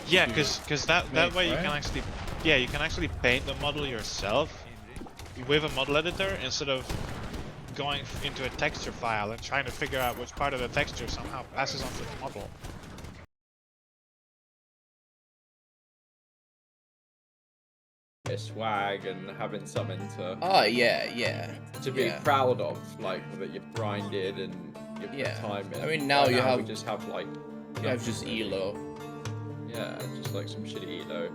Yeah, because that way you right? can actually, yeah, you can actually paint the model yourself with a model editor instead of going into a texture file and trying to figure out which part of the texture somehow passes onto the model. Swag and having something to Oh yeah. be proud of, like that you've grinded and you've put time in. I mean, now Right we just have like you have just nothing really. elo. Yeah, just like some shitty elo.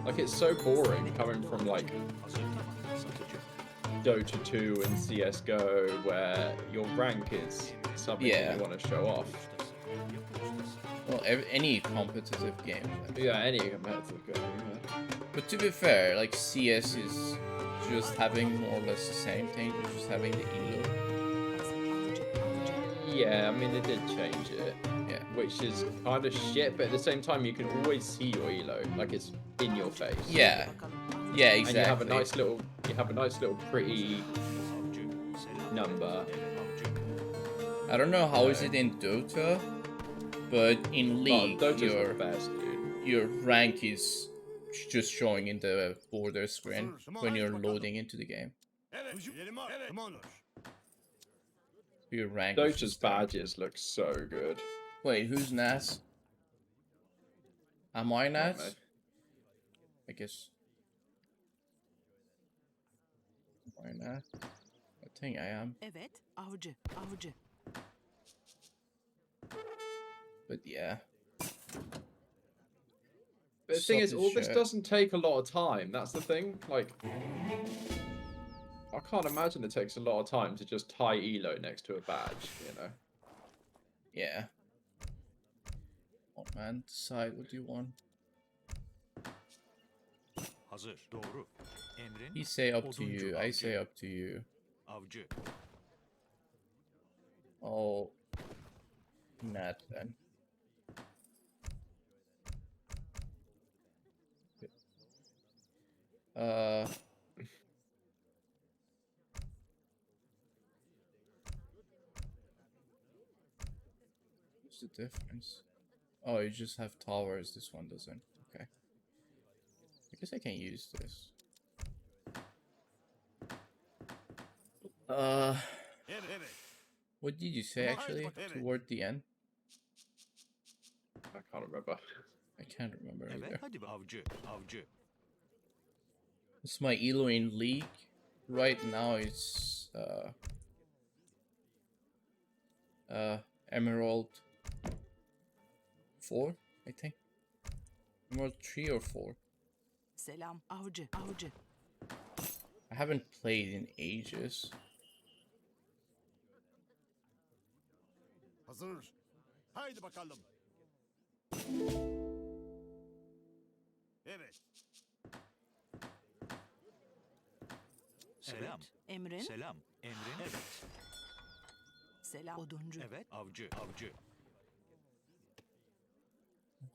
Like it's so boring coming from like Dota 2 and CS:GO where your rank is something that you want to show off. Well, any competitive game. Yeah, any competitive game. Yeah. But to be fair, like CS is just having more or less the same thing, just having the elo. Yeah, I mean they did change it. Yeah. Which is kind of shit, but at the same time you can always see your elo, like it's in your face. Yeah. Yeah, exactly. And you have a nice little pretty number. I don't know how is it in Dota, but in League your rank is just showing in the border screen when you're loading into the game. Your rank. Dota's badges look so good. Wait, who's Nas? Am I Nas? I guess. Am I Nas? I think I am. Evet, aoeIIIde. But yeah. But the thing is, all this doesn't take a lot of time. That's the thing. Like, I can't imagine it takes a lot of time to just tie elo next to a badge, you know? Yeah. Oh man, decide what you want. He say up to you, I say up to you. Oh, not then. What's the difference? Oh, you just have towers, this one doesn't. Okay. I guess I can use this. What did you say actually toward the end? I can't remember. I can't remember either. It's my elo in League. Right now it's Emerald 4, I think. Emerald 3 or 4. Selam, aoeIIIde. I haven't played in ages. Hazır. Haydi bakalım. Evet. Selam. Emrin. Selam. Emrin. Evet. Selam. Oduncu. Evet. Avcı.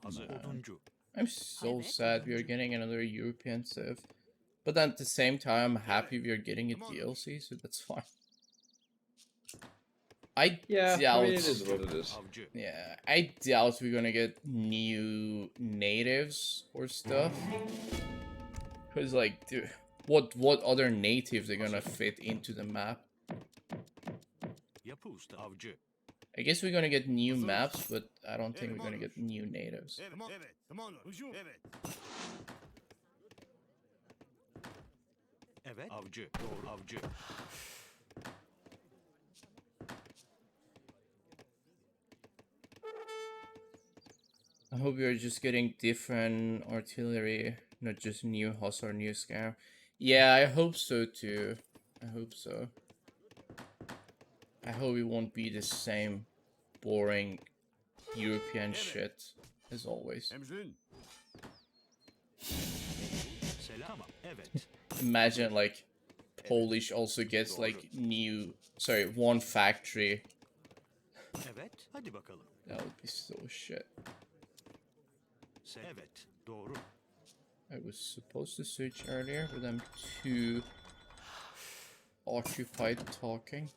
Hazır. Oduncu. I'm so sad we are getting another European civ. But then at the same time, I'm happy we are getting a DLC, so that's fine. I doubt. I mean, it is what it is. Yeah, I doubt we're gonna get new natives or stuff. Cause like, dude, what other natives are gonna fit into the map? I guess we're gonna get new maps, but I don't think we're gonna get new natives. Evet. Avcı. Doğru. Avcı. I hope we are just getting different artillery, not just new Hussar, new Scar. Yeah, I hope so too. I hope so. I hope it won't be the same boring European shit as always. Imagine like Polish also gets like one factory. That would be so shit. I was supposed to switch earlier, but I'm too occupied talking.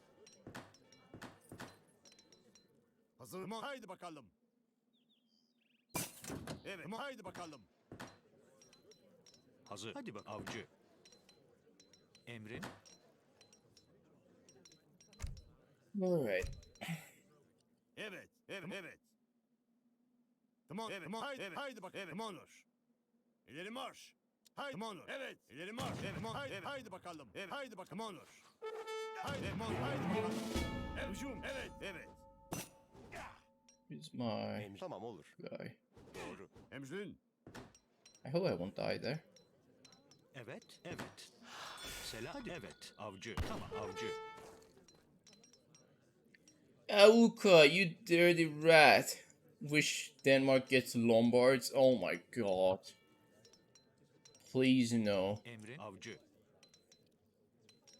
Hazır. Haydi bakalım. Evet. Tamam. Haydi bakalım. Hazır. Hadi bak avcı. Emrin. Alright. Evet. Evet. Evet. Tamam. Evet. Tamam. Haydi. Evet. Haydi bak. Evet. Tamam olur. İleri marş. Haydi. Tamam olur. Evet. İleri marş. Evet. Tamam. Haydi. Evet. Haydi bakalım. Evet. Haydi bak. Tamam olur. Haydi. Tamam. Haydi bakalım. Evet. Hücum. Evet. Evet. Who's my Tamam olur. guy? Doğru. Emrin. I hope I won't die there. Evet. Evet. Selam. Hadi. Evet. Avcı. Tamam avcı. Auka, you dirty rat. Wish Denmark gets Lombards. Oh my god. Please no. Emrin. Avcı.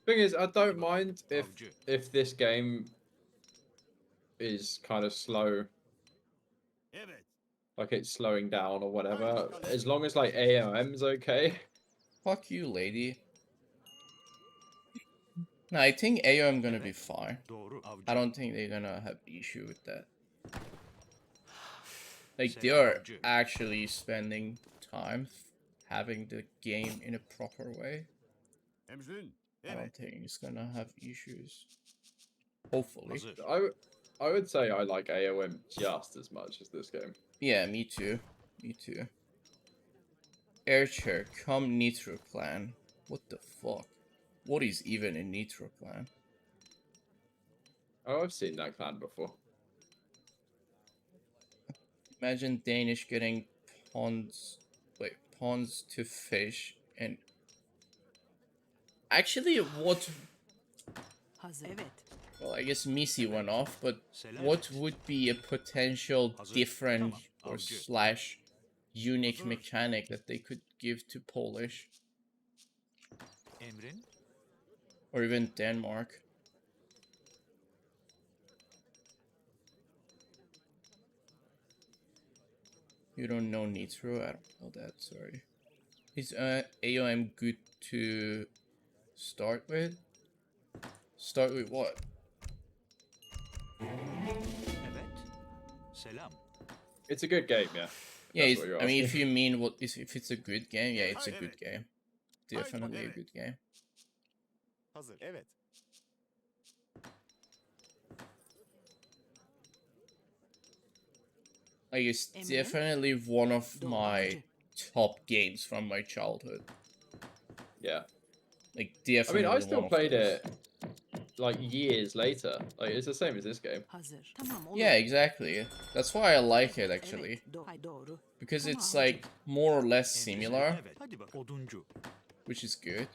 Thing is, I don't mind Avcı. if this game is kind of slow, Evet. like it's slowing down or whatever. As long as like AOM's okay. Fuck you, lady. No, I think AOM gonna be fine. Doğru avcı. I don't think they're gonna have issue with that. Like they Selam are avcı. actually spending time having the game in a proper way. Emrin. I don't Evet. think it's gonna have issues. Hopefully. Hazır. I would say I like AOM just as much as this game. Yeah, me too. Me too. Airchair, come Nitro clan. What the fuck? What is even a Nitro clan? Oh, I've seen that clan before. Imagine Danish getting pawns to fish and actually what Hazır. Evet. well I guess Misi went off, but Selam. what would be a potential Hazır. different Tamam, or avcı. slash unique Hazır. mechanic that they could give to Polish Emrin. or even Denmark? You don't know Nitro? I don't know that, sorry. Is AOM good to start with? Start with what? Evet. Selam. It's a good game, yeah. Yeah, That's it's, what you're I mean, if asking. you mean what is if it's a good game, yeah, it's a Hayır, good evet. game. Hayır, Definitely a evet. good game. Hazır. Evet. Like it's Emre? definitely one of Doğru my avcı. top games from my childhood. Yeah. Like I mean, definitely I one still of played those. it like years later. Like it's the same as this game. Hazır. Tamam olur. Yeah, exactly. That's why I like it actually. Evet. Doğru. Because Tamam, it's avcı. like more or less Emrin. similar, Evet. Hadi bak oduncu. which is good.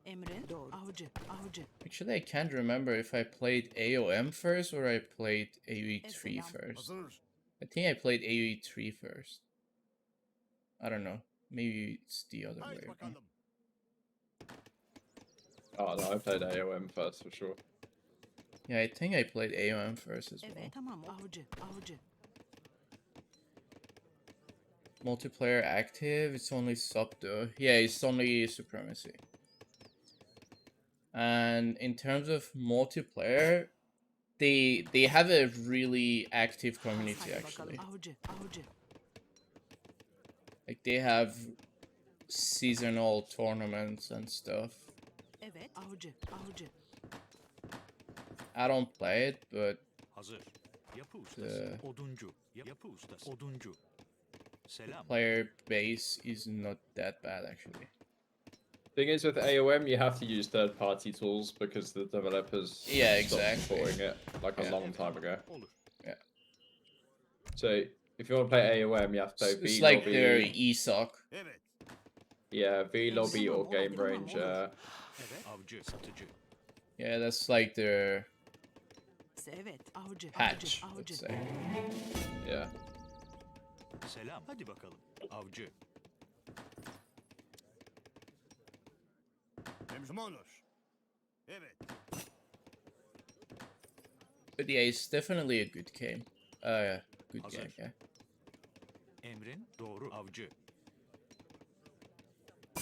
Emrin. Doğru. Avcı. Actually, I can't remember if I played AOM first or I played aoeIIIe Selam. first. Hazır. I think I played aoeIIIe first. I don't know. Maybe it's the other way Haydi around. bakalım. Oh no, I played AOM first for sure. Yeah, I think I played AOM first as well. Evet. Tamam avcı. Multiplayer active, it's only sub though. Yeah, it's only supremacy. And in terms of multiplayer, they have a really active community Haydi actually. bakalım. Avcı. Like they have seasonal tournaments and stuff. Evet. Avcı. I don't play it, but Hazır. Yapı ustası. the Oduncu. Yapı ustası. Oduncu. Selam. player base is not that bad actually. Thing is, with AOM, you have to use third-party tools because the developers Yeah, stopped exactly. supporting it like a Yeah. long time ago. Olur. So if you want to play AOM, you have to play It's V like their lobby. ESOC. Evet. Yeah, V lobby or Tamam, game tamam, ranger. Evet. Avcı. Satıcı. Yeah, that's like their Evet. Avcı. patch, let's say. Yeah. Selam. Hadi bakalım. Avcı. Emrin olur. Evet. But yeah, it's definitely a good game. Good Hazır. game, yeah. Emrin. Doğru. Avcı.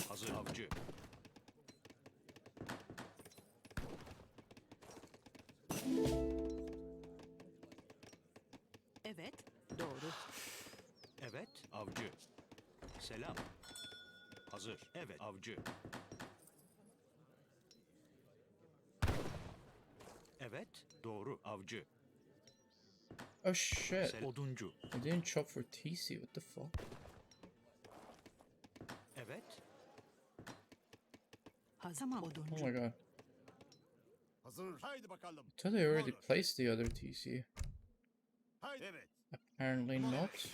Hazır avcı. Evet, avcı. Selam. Hazır. Evet, avcı. Evet, doğru, avcı. Oh shit. Oduncu. I didn't chop for TC. What the fuck? Evet, Hazır. Tamam Oh oduncu. my god. Hazır. Haydi bakalım. I thought I already Tamamdır. placed the other TC. Haydi. Evet. Apparently Tamam. not.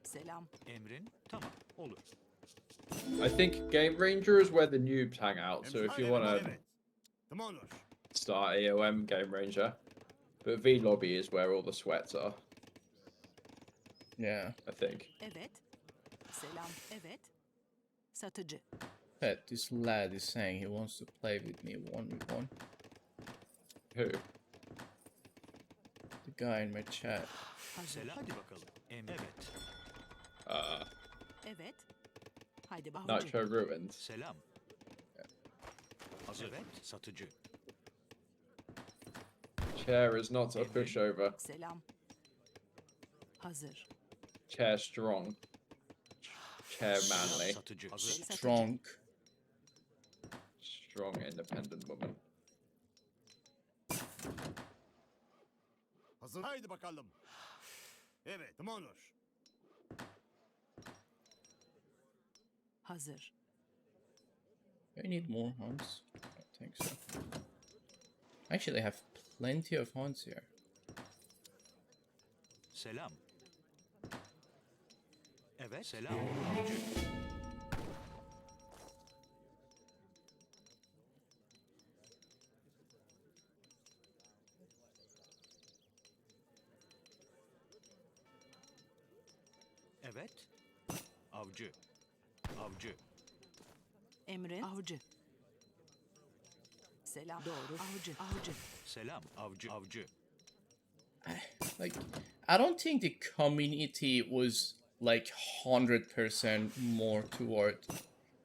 Selam. emrin tamam, olur. I think Game Ranger is where the noobs hang out. So if you want to Evet. Tamamdır. start AOM Game Ranger, but V Lobby is where all the sweats are. Yeah. I think. Evet. Selam. Evet. Satıcı. Bet this lad is saying he wants to play with me 1v1. Who? The guy in my chat. Hazır. Selam, hadi bakalım. Evet, Evet. Haydi avcı. Nitro Ruins. selam. Hazır. Evet, satıcı. Chair is not a pushover. Selam. Hazır. Chair strong. Chair manly. Satıcı. Hazır. Strong. Strong independent woman. Hazır. Haydi bakalım. Evet. Tamamdır. Hazır. I need more hunts. I don't think so. Actually, I have plenty of hunts here. Selam. Evet, selam. Avcı. Evet. Avcı. Avcı. Emrin. Avcı. Selam. Doğru. Avcı. Avcı. Selam. Avcı. Avcı. Like, I don't think the community was like 100% more toward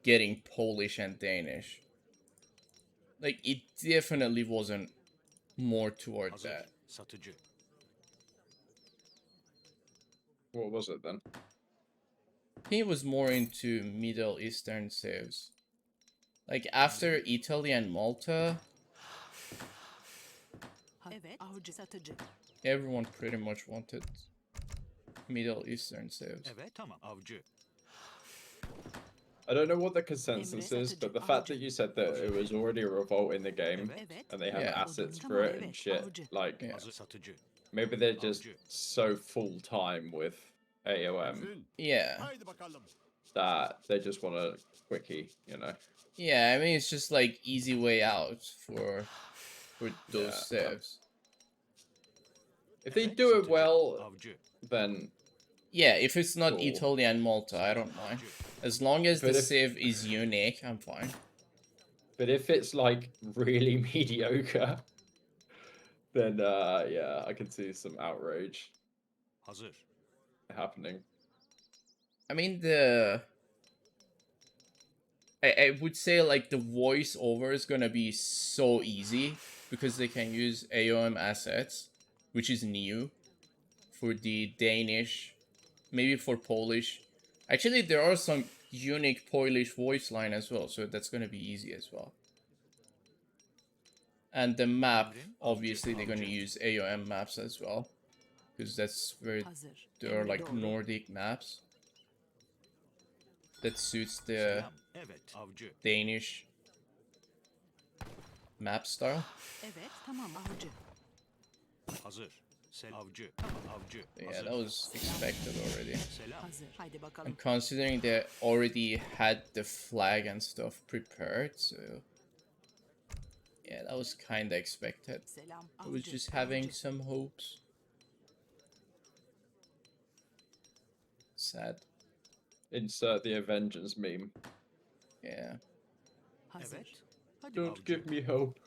getting Polish and Danish. Like, it definitely wasn't more toward Hazır. that. Satıcı. What was it then? I think it was more into Middle Eastern saves. Like, after Italy and Malta, Evet. Avcı. Satıcı. everyone pretty much wanted Middle Eastern saves. Evet, tamam. Avcı. I don't know what the consensus Emre is, but the satıcı, fact that avcı. you said that it was already a revolt in the game Evet. and they have Yeah. assets Tamam, for it and evet, shit, avcı. like Yeah. Hazır. Satıcı. maybe they're just Avcı. so full time with AOM Emrin. Yeah. Haydi bakalım. that they just want a quickie, you know. Yeah, I mean, it's just like easy way out for those Yeah, saves. If they Evet, do it satıcı. well, Avcı. then Yeah, if it's not Cool. Italy and Malta, I don't mind. As long as the But if- save is unique, I'm fine. but if it's like really mediocre, then yeah, I can see some outrage Hazır. happening. I mean, I would say like the voiceover is gonna be so easy because they can use AOM assets, which is new for the Danish, maybe for Polish. Actually, there are some unique Polish voice line as well, so that's gonna be easy as well. And the map, obviously, they're gonna use AOM maps as well, because that's where Hazır. there are Emri like doğru. Nordic maps that suits the Selam. Evet. Avcı. Danish map style. Evet. Tamam avcı. Hazır. Avcı. Tamam. Avcı. Yeah, Hazır. that was expected already. Selam. Hazır. Haydi bakalım. And considering they already had the flag and stuff prepared, so yeah, that was kind of expected. Selam. I was Avcı. just having Avcı. some hopes. Sad. Insert the Avengers meme. Yeah. Hazır. Evet. Hadi Don't avcı. give me hope.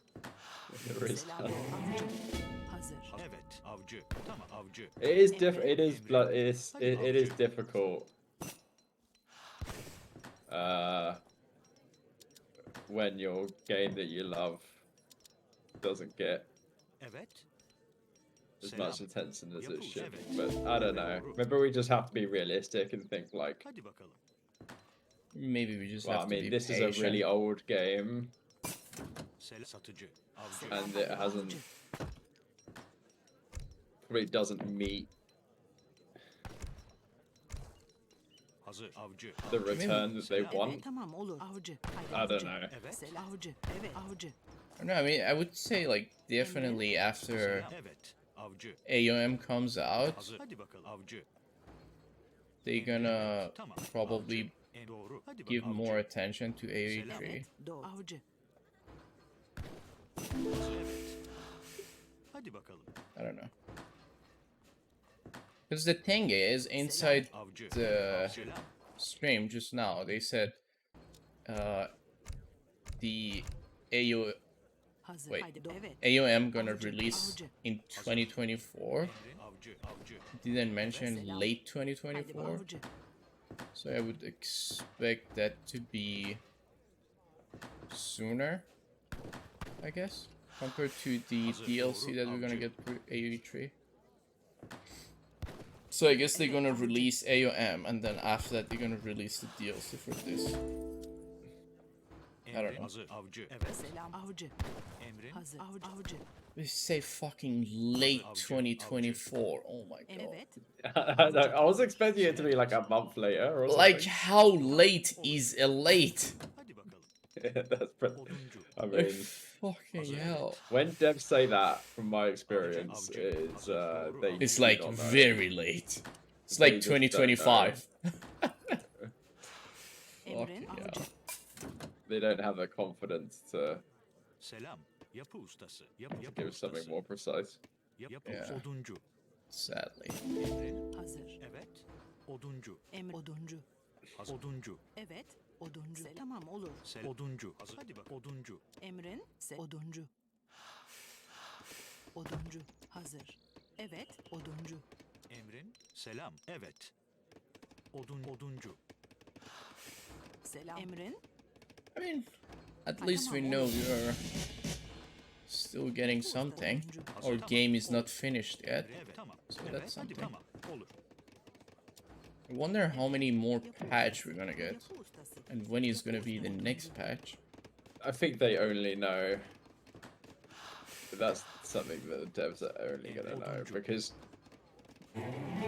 when there is Selam. none. Avcı. Hazır. Evet. Avcı. Tamam. Avcı. It is it is it is Avcı. difficult. When your game that you love doesn't get Evet. as much attention as it should. But I don't know. Maybe we just have to be realistic and think like, Hadi bakalım. Maybe we just well, I have to mean, be this patient. is a really old game, Satıcı. Avcı. and it hasn't probably doesn't meet Hazır. Avcı. the return that they Evet, want. tamam olur. Avcı. Haydi I don't avcı. know. Evet. Selam. Avcı. Evet avcı. No, I mean, I would say like definitely after Evet. Avcı. AOM comes out, Hazır. Hadi bakalım. Avcı. they're gonna Tamam. probably En doğru. Hadi give bakalım. more attention to aoe3. Evet. Doğru. Avcı. Evet. Hadi bakalım. I don't know. Because the thing is, inside Avcı. the Selam. stream just now, they said the AO Hazır. Wait. Haydi. Evet. AOM gonna Avcı, release avcı. in 2024. Avcı. Avcı. Didn't mention Selam. late Haydi 2024. avcı. So I would expect that to be sooner, I guess, compared to the DLC that we're gonna get for aoe3. So I guess they're gonna release AOM, and then after that they're gonna release the DLC for this. I don't know. Hazır. Avcı. Evet. Selam. Avcı. Emrin. Hazır. Avcı. Avcı. They say fucking late 2024. Oh my god. Evet. I was expecting it to be like a month later or Like, something. how late is a late? Hadi bakalım. That's Oduncu. I Like, mean, fucking hell. when devs say that, from my experience, is they It's do like not know. very late. It's They like just don't 2025. Emrin. Fucking Avcı. They don't have the confidence to Selam. Yapı ustası. Yapı give something ustası. more precise. Yapı Yeah. oduncu. Sadly. Emrin. Hazır. Evet. Oduncu. Emir. Oduncu. Hazır. Oduncu. Evet. Oduncu. Tamam olur. Oduncu. Hazır. Hadi bak. Oduncu. Emrin. Oduncu. Oduncu. Hazır. Evet. Oduncu. Emrin. Selam. Evet. Oduncu. Selam. Emrin. I mean, at least we know you're still getting something. Our game is not finished yet. Evet. Tamam. So Evet. that's Hadi something. tamam. Olur. I wonder how many more patch we're gonna get. Yapı ustası. And when is gonna be the next patch. I think they only know. That's something that the devs are only gonna know because,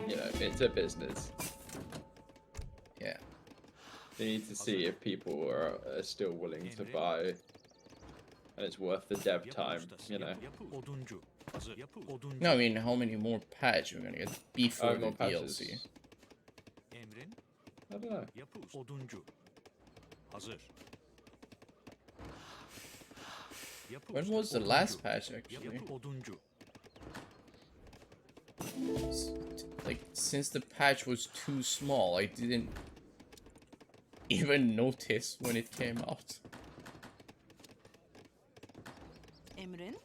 you know, it's a business. Yeah. They need to see if people are still willing to buy, and it's worth the dev Yapı time, ustası. you know. Yapı oduncu. Hazır. Yapı oduncu. No, I mean, how many more patch we're gonna get before Oh, the more patches. DLC. Emrin. I don't know. Yapı oduncu. Hazır. Yapı When ustası. was the Oduncu. last patch actually? Yapı oduncu. Like, since the patch was too small, I didn't even notice when it came out. Emrin.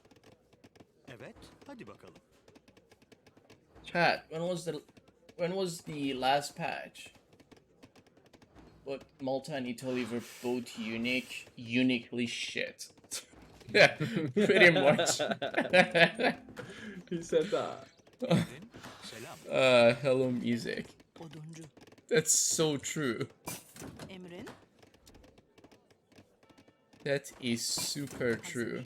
Evet. Hadi bakalım. Chat, when was the last patch? But Malta and Italy were both uniquely shit. Yeah, pretty much. Who said that? Emrin. Selam. Hello music. Oduncu. That's so true. Emrin. That is super true.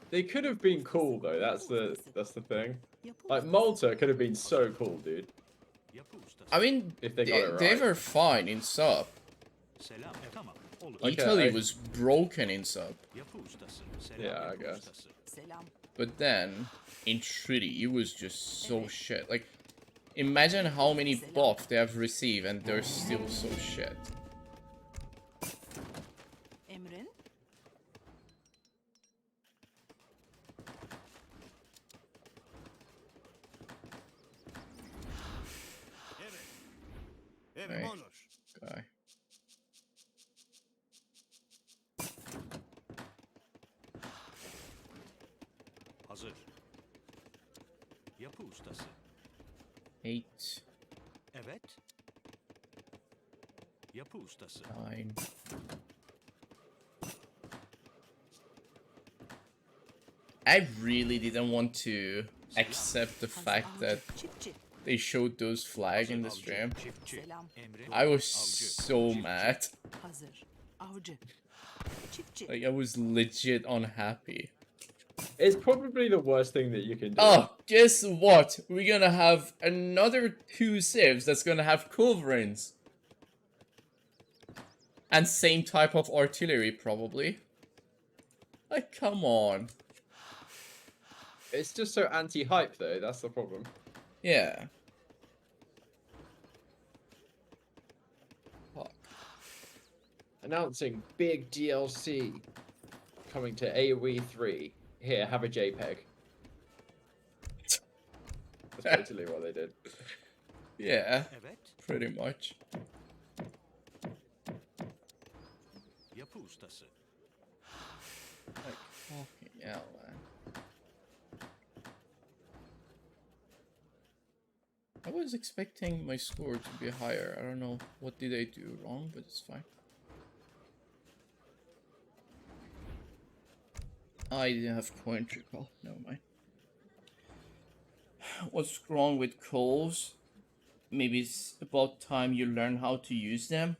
They could have been cool though. That's the thing. Yapı Like ustası. Malta could have been so cool, dude. Yapı ustası. I mean, If they got it they right. were fine in sub. Selam. Tamam. Olur. Like, Italy I- was broken in sub. Yapı ustası. Selam. Yeah, I yapı guess. ustası. Selam. But then, in Treaty, it was just so shit. Like, imagine how many buffs they have received and they're still so shit. Emrin. Evet. Evet. Right. Olur. Guy. Hazır. Yapı ustası. 8, Evet. Yapı ustası. 9. I really didn't want to accept the Hazır. fact Avcı. that Çiftçi. they showed those flag in the Avcı, stream. çiftçi. Selam. Emrin. I was Avcı, so çiftçi. mad. Hazır. Avcı. Çiftçi. Like, I was legit unhappy. It's probably the worst thing that you can do. Oh, guess what? We're gonna have another 2 civs that's gonna have culverins. And same type of artillery, probably. Like, come on. It's just so anti-hype, though. That's the problem. Yeah. Fuck. Announcing big DLC coming to aoeIIIe. Here, have a JPEG. That's basically what they did. Yeah, Evet. pretty much. Yapı ustası. Like, fucking hell, man. I was expecting my score to be higher. I don't know what did I do wrong, but it's fine. I didn't have coin trick. Oh, never mind. What's wrong with coals? Maybe it's about time you learn how to use them.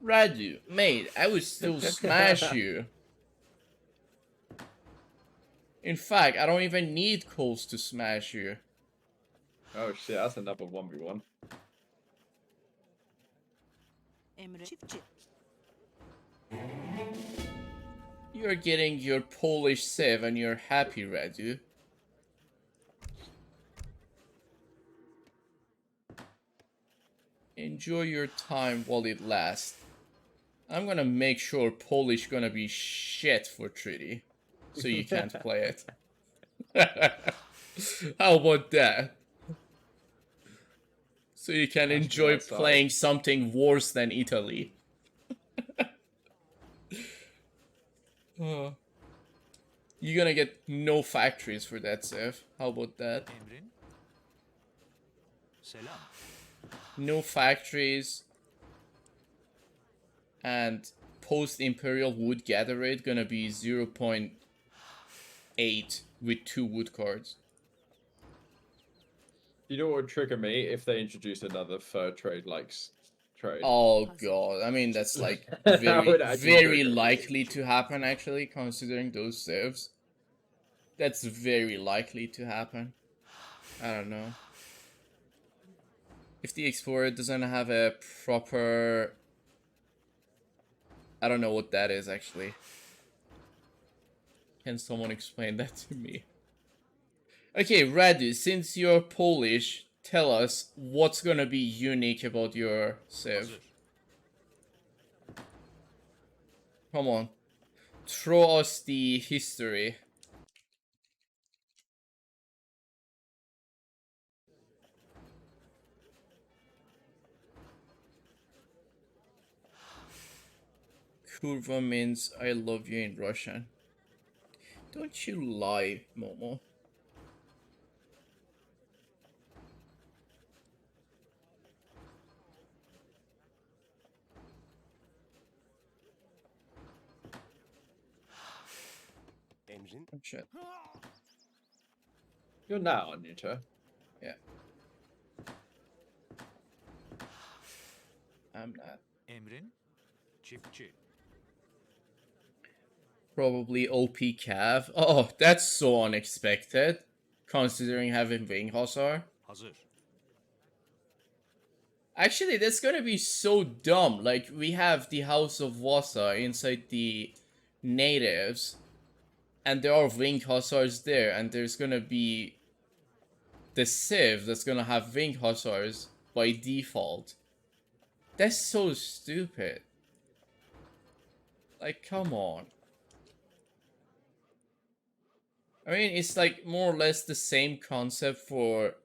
Radu, mate, I would still smash you. In fact, I don't even need coals to smash you. Oh shit, that's another 1v1. Emre. Çiftçi. You're getting your Polish civ and you're happy, Radu. Enjoy your time while it lasts. I'm gonna make sure Polish gonna be shit for treaty, so you can't play it. How about that? So you can That's enjoy right side. playing something worse than Italy. You're gonna get no factories for that, Seth. How about that? Emrin. Selam. No factories. And post-imperial wood gather rate gonna be 0.8 with 2 wood cards. You know what would trigger me if they introduced another fur trade like trade? Oh god, I mean that's like That very, would actually very trigger me. likely to happen actually, considering those saves. That's very likely to happen. I don't know. If the Explorer doesn't have a proper... I don't know what that is actually. Can someone explain that to me? Okay, Radu, since you're Polish, tell us what's gonna be unique about your save. Hazır. Come on. Throw us the history. Kurva means I love you in Russian. Don't you lie, Momo. Emrin. Oh shit. You're now on your turn. Yeah. I'm not. Emrin. Çiftçi. Probably OP Cav. Oh, that's so unexpected. Considering having Wing Hussar. Hazır. Actually, that's gonna be so dumb. Like, we have the House of Wasa inside the natives. And there are Wing Hussars there. And there's gonna be the Civ that's gonna have Wing Hussars by default. That's so stupid. Like, come on. I mean, it's like more or less the same concept for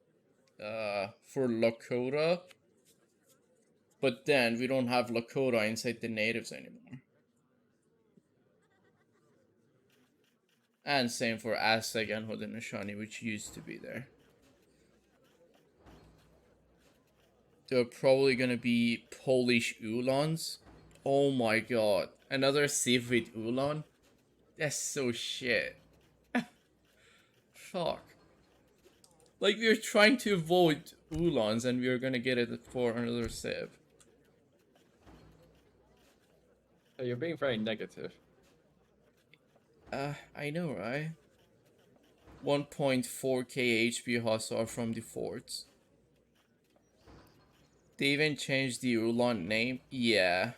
Lakota. But then we don't have Lakota inside the natives anymore. And same for Aztec and Haudenosaunee, which used to be there. There are probably gonna be Polish Ulans. Oh my god. Another Civ with Ulan? That's so shit. Fuck. Like, we're trying to avoid Ulans and we're gonna get it for another civ. Oh, you're being very negative. I know, right? 1.4k HP Hussar from the forts. They even changed the Ulan name? Yeah.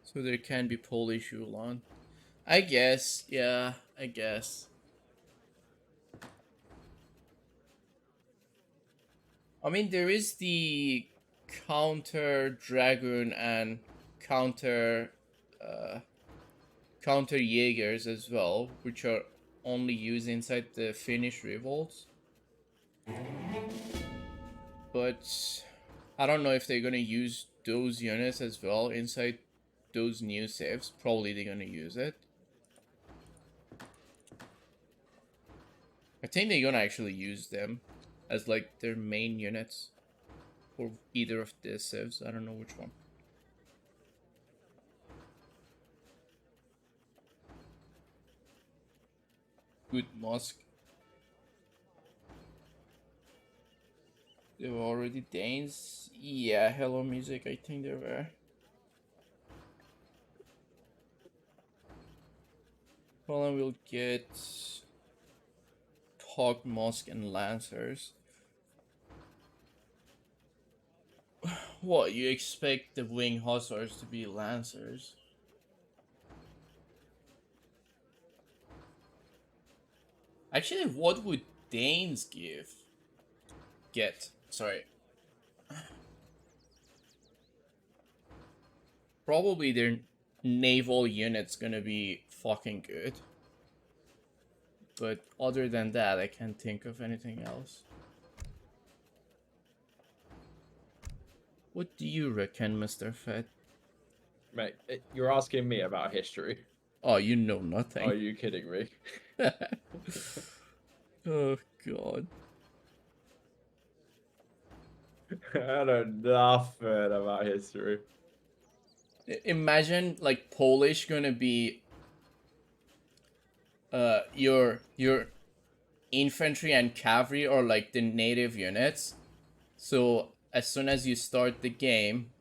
So there can be Polish Ulan. I guess, yeah, I guess. I mean, there is the counter Dragoon and counter counter Jaegers as well, which are only used inside the Finnish revolts. But I don't know if they're gonna use those units as well inside those new saves. Probably they're gonna use it. I think they're gonna actually use them as like their main units for either of the civs. I don't know which one. Good Musk. They were already Danes. Yeah, Hello Music, I think they were. Poland will get Hog, Musk, and Lancers. What, you expect the Wing Hussars to be Lancers? Actually, what would Danes get? Sorry. Probably their naval unit's gonna be fucking good. But other than that, I can't think of anything else. What do you reckon, Mr. Fett? Mate, you're asking me about history. Oh, you know nothing. Are you kidding me? Oh, God. I know nothing about history. Imagine, like, Polish gonna be your infantry and cavalry are like the native units. So as soon as you start the game,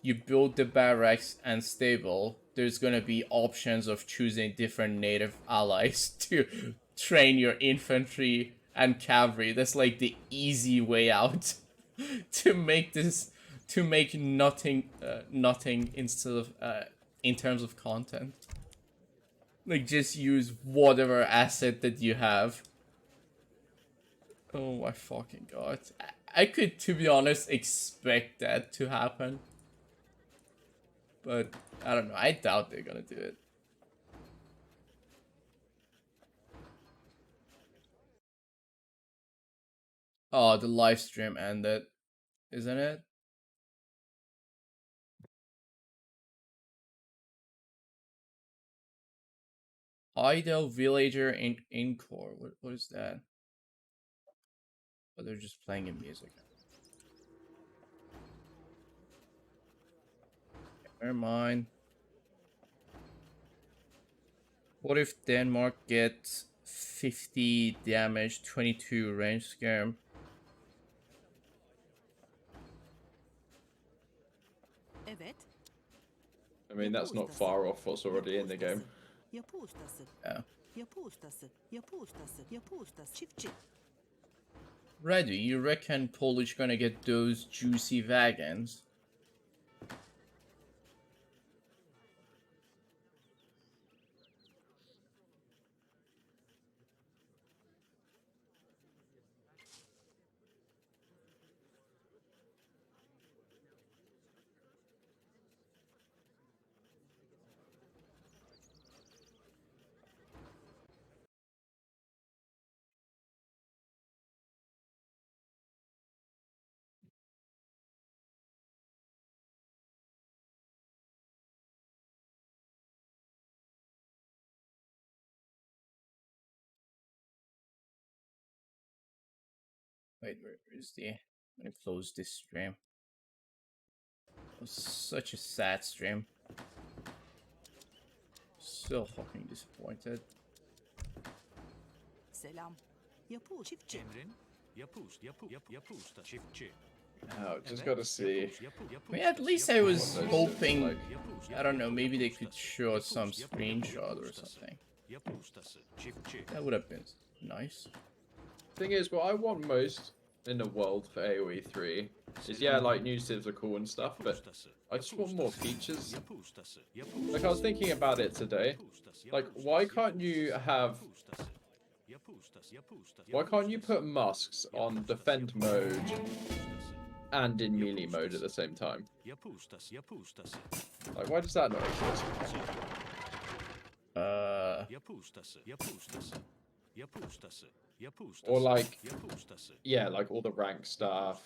you build the barracks and stable. There's gonna be options of choosing different native allies to train your infantry and cavalry. That's like the easy way out to make this, to make nothing nothing instead of in terms of content. Like, just use whatever asset that you have. Oh my fucking god. I could, to be honest, expect that to happen. But, I don't know. I doubt they're gonna do it. Oh, the live stream ended. Isn't it? Idle Villager in Encore. What is that? Oh, they're just playing in music. Never mind. What if Denmark gets 50 damage, 22 range scare? Evet. I mean, that's not far off what's already in the game. Yapı ustası. Yeah. Yapı ustası. Yapı ustası. Yapı ustası. Çiftçi. Ready, you reckon Polish gonna get those juicy wagons? Wait, where is the... I'm gonna close this stream. It was such a sad stream. still fucking disappointed. Selam. Yapı çiftçi. Emrin yapı usta çiftçi. Oh, just gotta see. I mean, at least I was What those hoping, like. I don't know, maybe they could show us some screenshot or something. Yapı ustası çiftçi. That would have been nice. Thing is, what I want most in the world for aoe III is, yeah, like new civs are cool and stuff, but I just want more features. Yapı ustası. Like, I was thinking about it today. Like, why can't you have... Why can't you put musks on defend mode and in melee mode at the same time? Like, why does that not exist? Or like, yeah, like all the rank stuff.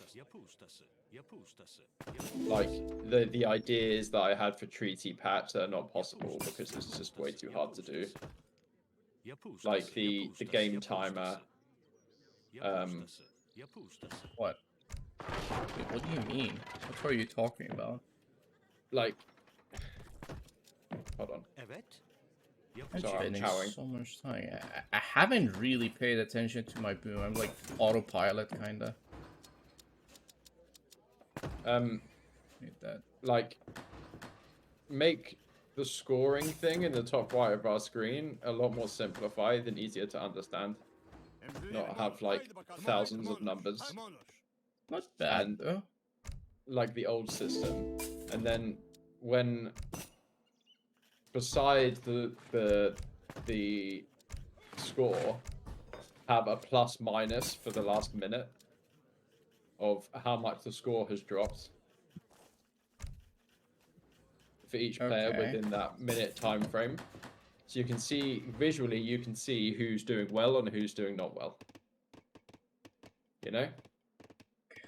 Like the ideas that I had for treaty patch that are not possible because it's just way too hard to do. Like the game timer. What? Wait, what do you mean? What are you talking about? Like, hold on. I'm Sorry, I'm spending chowing. so much time. I haven't really paid attention to my boom. I'm like autopilot kinda. Need that. Like, make the scoring thing in the top right of our screen a lot more simplified and easier to understand. Not have like thousands of numbers Not bad And- though. like the old system. And then when beside the score, have a plus minus for the last minute of how much the score has dropped for each player Okay. within that minute time frame. So you can see visually, you can see who's doing well and who's doing not well. You know,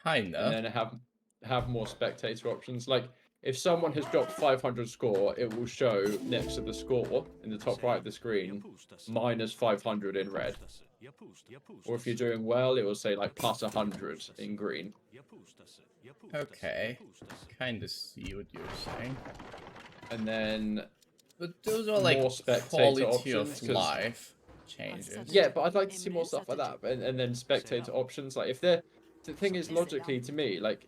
Kinda. and then have more spectator options. Like if someone has dropped 500 score, it will show next to the score in the top right of the screen minus 500 in red. Or if you're doing well, it will say like plus 100 in green. Okay. Kinda see what you're saying. And then But those are like More spectator quality options, of 'cause- life changes. yeah, but I'd like to see more stuff like that. And then spectator options. Like if they're the thing is logically to me, like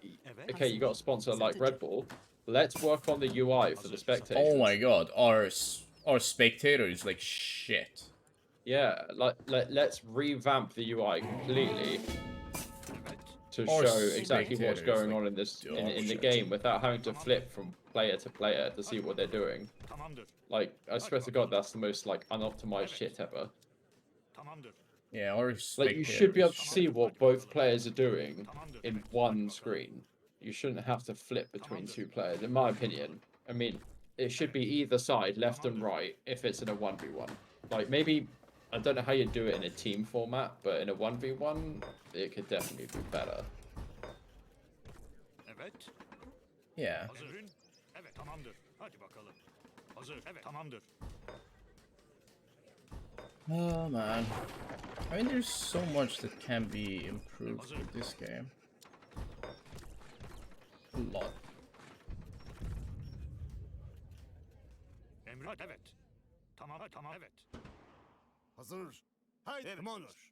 okay, you got a sponsor like Red Bull. Let's work on the UI for the spectators. Oh my god, our spectator is like shit. Yeah, like let's revamp the UI completely to Our show exactly what's spectators, going like, on in this in the shit. game without having to flip from player to player to see what they're doing. Like I swear to God, that's the most like unoptimized shit ever. Yeah, our Like spectator you should be is able to see what both players are doing in one screen. You shouldn't have to flip between two players, in my opinion. I mean, it should be either side, left and right, if it's in a 1v1. Like maybe I don't know how you do it in a team format, but in a 1v1, it could definitely be better. Yeah. Oh man. I mean, there's so much that can be improved with this game. A lot. Hazır. Haydi Monoş.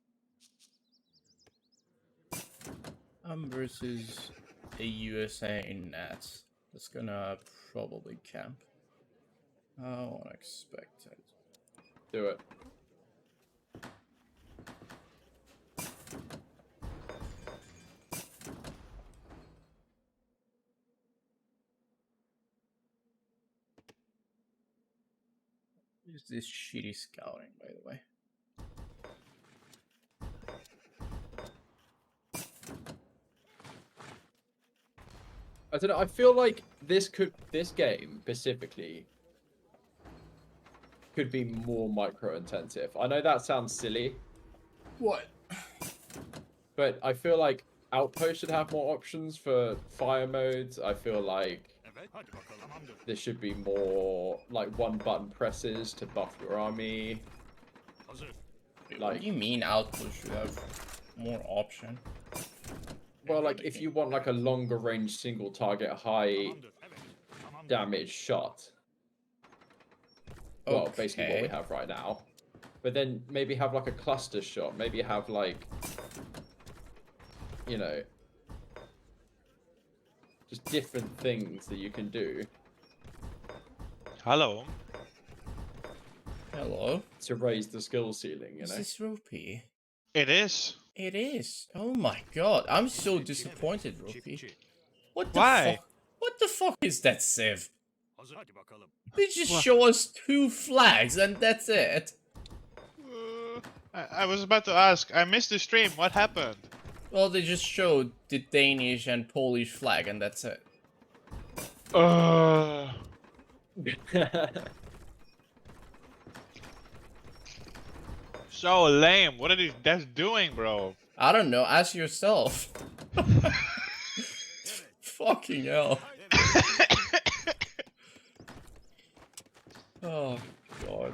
Versus a USA Nats. That's gonna probably camp. I won't expect it. Do it. Use this shitty scouting, by the way. I don't know. I feel like this game specifically could be more micro intensive. I know that sounds silly, What? but I feel like Outpost should have more options for fire modes. I feel like there should be more like one button presses to buff your army. Wait, Like- what do you mean Outpost should have more option? Well, like if you want like a longer range single target high damage shot, Well, basically what we Okay. have right now. But then maybe have like a cluster shot. Maybe have like, you know, just different things that you can do Hello. Hello. to raise the skill ceiling, you Is know? this Rupee? It is. It is. Oh my god, I'm so disappointed, Rupee. What the Why? fuck? What the fuck is that, Civ? Hazır. Hadi bakalım. They just What? show us 2 flags and that's it. I was about to ask. I missed the stream. What happened? Well, they just showed the Danish and Polish flag and that's it. So lame. What are these devs doing, bro? I don't know, ask yourself. Fucking hell. Oh, God.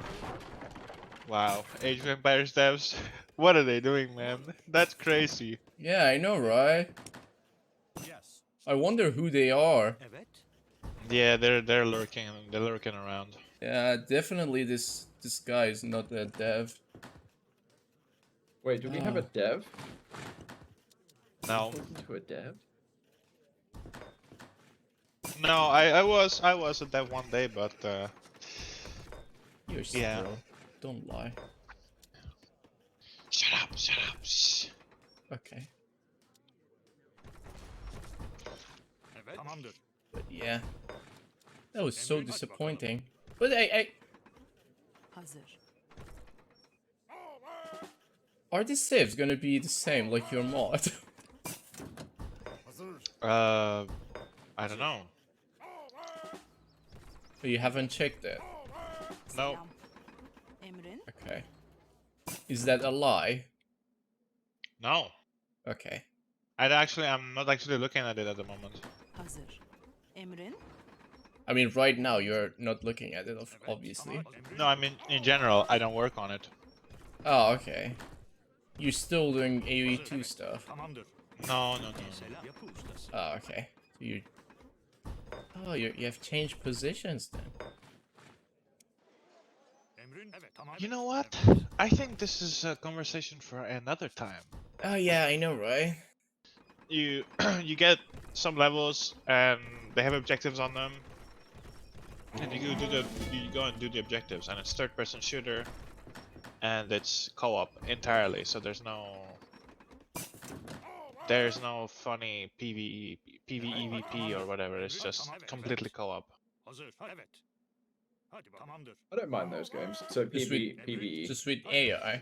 Wow. Age of Empires devs. What are they doing, man? That's crazy. Yeah, I know, right? Yes. I wonder who they are. Evet. Yeah, they're lurking. They're lurking around. Yeah, definitely this guy is not a dev. Wait, do we have a dev? No, Talking to a dev? no. I was a dev one day, but You're still. Yeah. Don't lie. shut up, shut up. Shh. Okay. Evet. Tamamdır. But yeah. That was so disappointing. But Hazır. are the saves gonna be the same like your mod? Hazır. I don't know. You haven't checked it. No. Selam. Emrin. Okay. Is that a lie? No. Okay. I'm not actually looking at it at the moment. Hazır. Emrin. I mean, right now you're not looking at it, obviously. No, I mean in general, I don't work on it. Oh, okay. You're still doing aoeIIIe stuff. Tamamdır. No, no, no. Selam. Yapı ustası. Oh, okay. So you. Oh, you have changed positions then. Emrin. Evet. Tamam. You know what? I think this is a conversation for another time. Oh yeah, I know, right? You you get some levels and they have objectives on them, and you go and do the objectives, and it's third-person shooter, and it's co-op entirely. So there's no funny PvEVP or whatever. It's just completely co-op. Hazır. Evet. Hadi bakalım. Tamamdır. I don't mind those games. So Just with- PvE. Just with AI.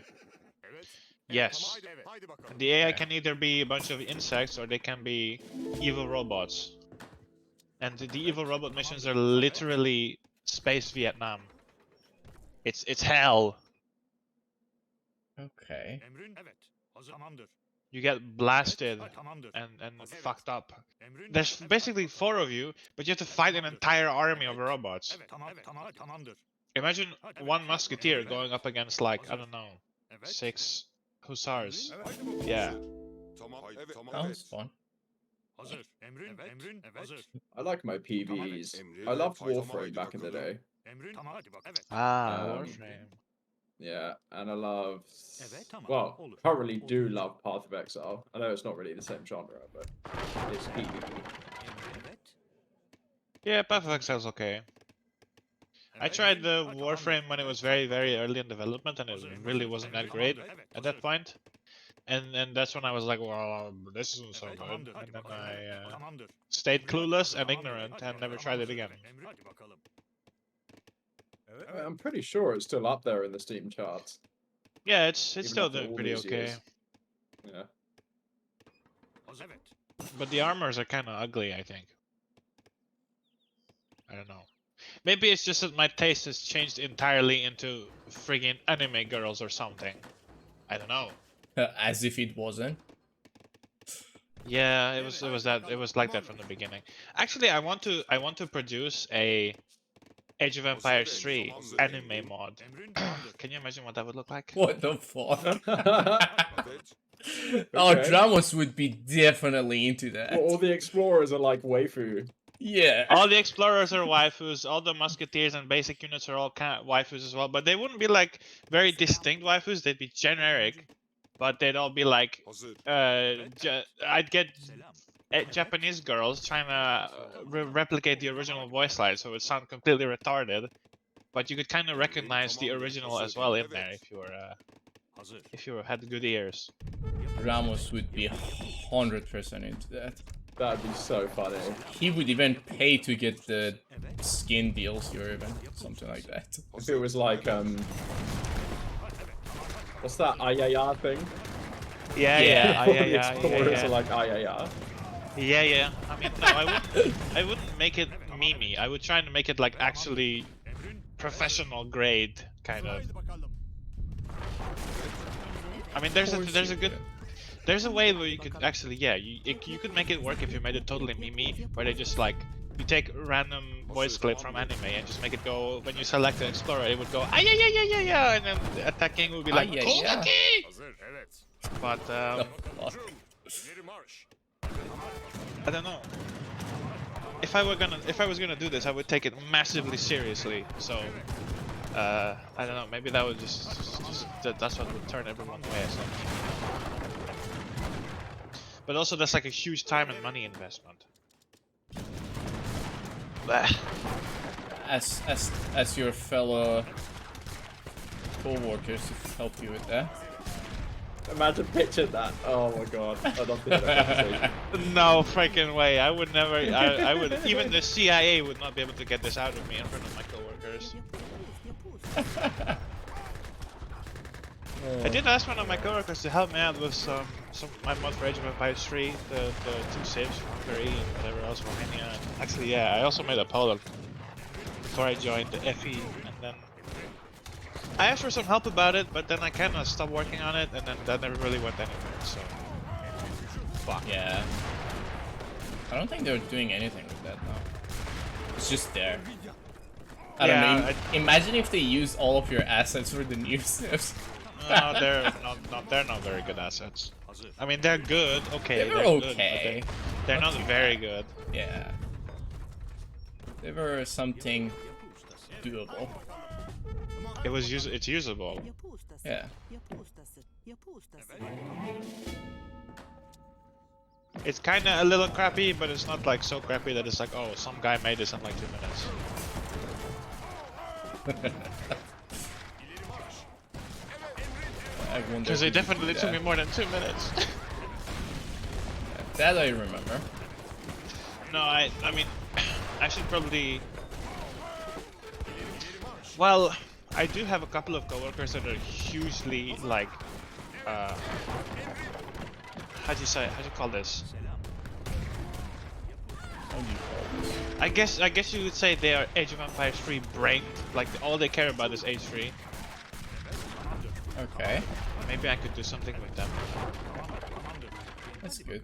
Evet. Yes. Haydi, haydi bakalım. The AI can either be a bunch of insects or they can be evil robots. And the evil robot missions are literally space Vietnam. It's hell. Okay. Emrin. Evet. Hazır. Tamamdır. You get blasted Hadi, tamamdır. and fucked up. Emrin. There's Evet. basically 4 of you, but you have to fight an entire army of robots. Evet. Tamam. Evet. Tamam. Tamamdır. Imagine one musketeer going up against like, I don't know, Evet. 6 hussars. Evet, haydi bakalım. Yeah. Tamam, evet, tamam, Sounds fun. Hazır. Emrin. Evet. Emrin. Evet. Hazır. I like my PvEs. Emrin, I loved haydi Warframe back in the bakalım. day. Emrin. Tamam. Hadi bak. Evet. Ah, Um, Warframe. Yeah, and I love. Evet, tamam. Well, Olur. currently do Olur. love Path of Exile. I know it's not really the same genre, but it's PvE. Emrin. Evet. Yeah, Path of Exile's okay. I Evet. tried the Hadi, Warframe tamamdır. when it was very, very early in development, and it Hazır. really wasn't that Emrin, great tamamdır. Evet. at that Hazır. point. And that's when I was like, well, this isn't so Evet, good. tamamdır. Hadi And then bakalım. I Tamamdır. stayed clueless and Tamamdır. ignorant Hadi and never bakalım. tried it again. Emrin. Hadi bakalım. Evet, I'm pretty sure it's still up there in the Steam charts. Yeah, it's even still after doing all pretty these okay. years. Yeah. Hazır. Evet. But the armors are kind of ugly, I think. I don't know. Maybe it's just that my taste has changed entirely into friggin' anime girls or something. I don't know. As if it wasn't. Yeah, it was like that from the beginning. Actually, I want to produce a Age of Empires 3 anime mod. Emrin. Tamamdır. Can you imagine what that would look like? What the fuck? Evet. Oh, Okay. Dramos would be definitely into that. Well, all the explorers are like waifu. Yeah. All the explorers are waifus, all the musketeers and basic units are all kind of waifus as well, but they wouldn't be like very distinct waifus, they'd be generic, but they'd all be like, Hazır. I'd get Selam. Japanese girls trying to replicate the original voice line, so it would sound completely retarded, but you could kind of recognize the original as well in there Hazır. if you had good ears. Ramos would be 100% into that. That'd be so funny. He would even pay to get the skin DLC or even something like that. If it was like, what's that aoeIIIde thing? Yeah. All the explorers are like aoeIIIde. Yeah. I mean, no, I wouldn't make it memey. I would try to make it like actually professional grade kind of. Haydi bakalım. I mean, there's a way where you could actually, yeah, you could make it work if you made it totally memey, where they just like you take random voice clip from anime and just make it go when you select the explorer, it would go yeah, and then the attacking would be like Ay, ay, Kogaki! Hazır. Evet. But İleri marş. I don't know. If I was gonna do this, I would take it massively seriously. So I don't know. Maybe that would just that's what would turn everyone away. So. But also, that's like a huge time and money investment. Blech. As your fellow co-workers to help you with that. Imagine picturing that. Oh my god. I'd love to hear that conversation. No freaking way! I would never. I would. Even the CIA would not be able to get this out of me in front of my coworkers. I did ask one of my coworkers to help me out with some my mod for Age of Empires 3, the 2 saves from Hungary and whatever else, Romania. And actually, yeah, I also made a Poland before I joined the FE, and then I asked for some help about it, but then I kind of stopped working on it, and then that never really went anywhere. So, fuck. Yeah. I don't think they're doing anything with that now. It's just there. I don't Yeah, know. Imagine if they use all of your assets for the new Sims. No, they're not very good assets. Hazır. I mean, they're good. Okay, They were they're okay. good, but they're not very good. Yeah. They were something doable. It's usable. Yapı ustası. Yeah. Yapı ustası. Yapı ustası. It's kind of a little crappy, but it's not like so crappy that it's like, oh, some guy made this in like 2 minutes. I wonder Because if it you definitely could do took me that. more than 2 minutes. That I remember. No, I mean, I should probably. Well, I do have a couple of coworkers that are hugely like, how do you call this? How do you call this? I guess you would say they are Age of Empires 3 brained. Like all they care about is Age 3. Okay, Maybe I could do something with them. that's good.